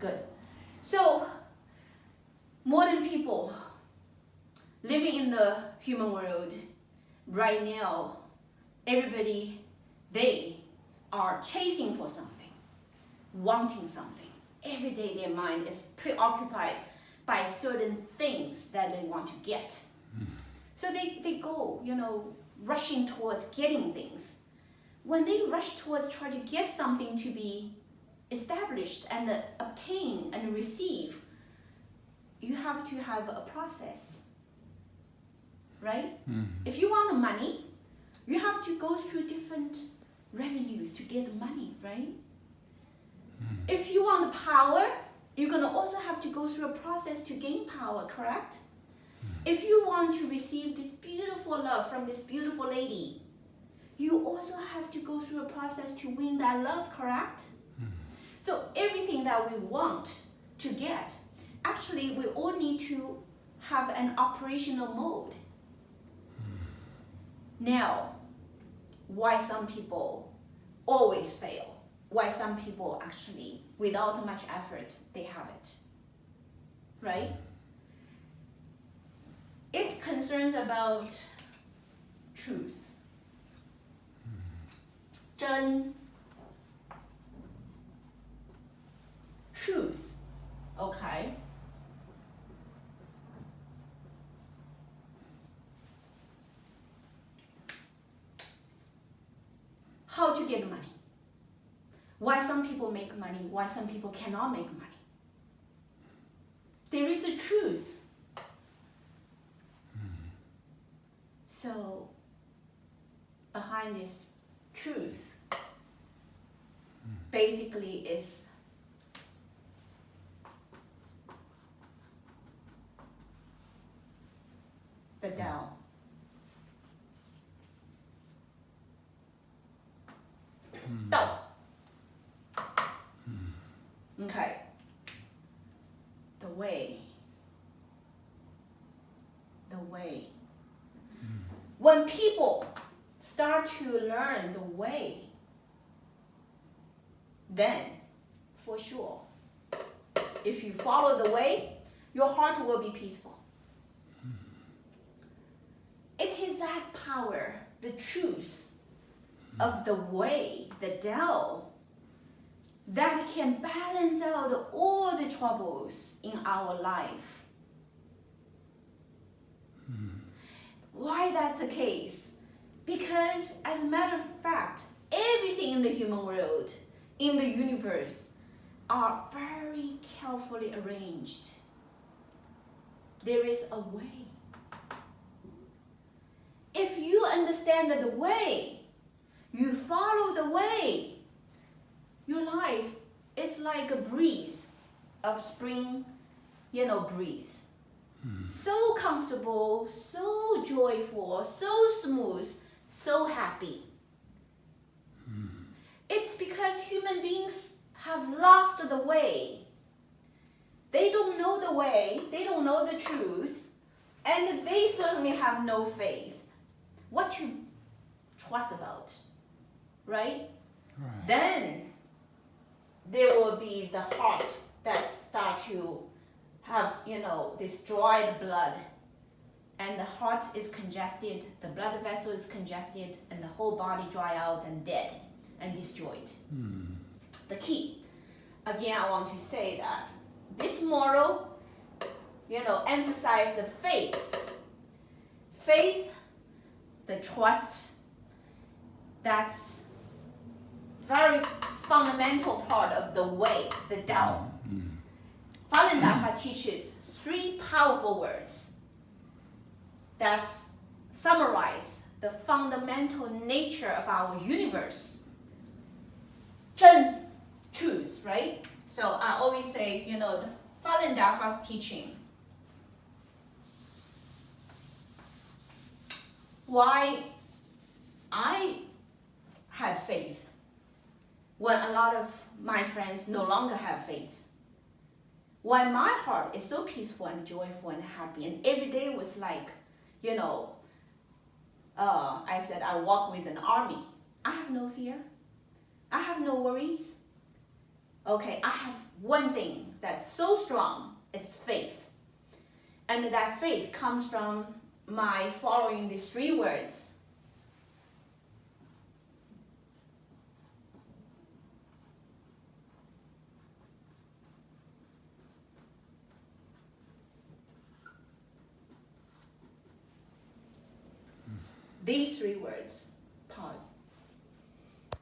Good. So, modern people living in the human world right now, everybody, they are chasing for something, wanting something. Every day their mind is preoccupied by certain things that they want to get. So they go, rushing towards getting things. When they rush towards trying to get something to be established and obtain and receive, you have to have a process, right? If you want the money, you have to go through different revenues to get the money, right? If you want the power, you're going to also have to go through a process to gain power, correct? If you want to receive this beautiful love from this beautiful lady, you also have to go through a process to win that love, correct? So everything that we want to get, actually we all need to have an operational mode. Now, why some people always fail? Why some people actually, without much effort, they have it, right? It concerns about truth. 真 truth, okay? How to get money? Why some people make money, why some people cannot make money? There is a truth. So, behind this truth, basically is the Tao. Tao. Okay. The way. The way. When people start to learn the way, then, for sure, if you follow the way, your heart will be peaceful. It is that power, the truth of the way, the Tao, that can balance out all the troubles in our life. Why that's the case? Because as a matter of fact, everything in the human world, in the universe, are very carefully arranged. There is a way. If you understand the way, you follow the way, your life is like a breeze of spring, breeze. So comfortable, so joyful, so smooth, so happy. It's because human beings have lost the way. They don't know the way, they don't know the truth, and they certainly have no faith. What to trust about, right? Then there will be the heart that start to have, destroy the blood. And the heart is congested, the blood vessel is congested, and the whole body dry out and dead and destroyed. The key, again, I want to say that this moral, emphasize the faith. Faith, the trust, that's very fundamental part of the way, the Tao. Falun Dafa teaches 3 powerful words that summarize the fundamental nature of our universe. 真, truth, right? So I always say, the Falun Dafa's teaching. Why I have faith when a lot of my friends no longer have faith. Why my heart is so peaceful and joyful and happy, and every day was like, I said I walk with an army. I have no fear. I have no worries. Okay, I have one thing that's so strong. It's faith. And that faith comes from my following these 3 words. These 3 words.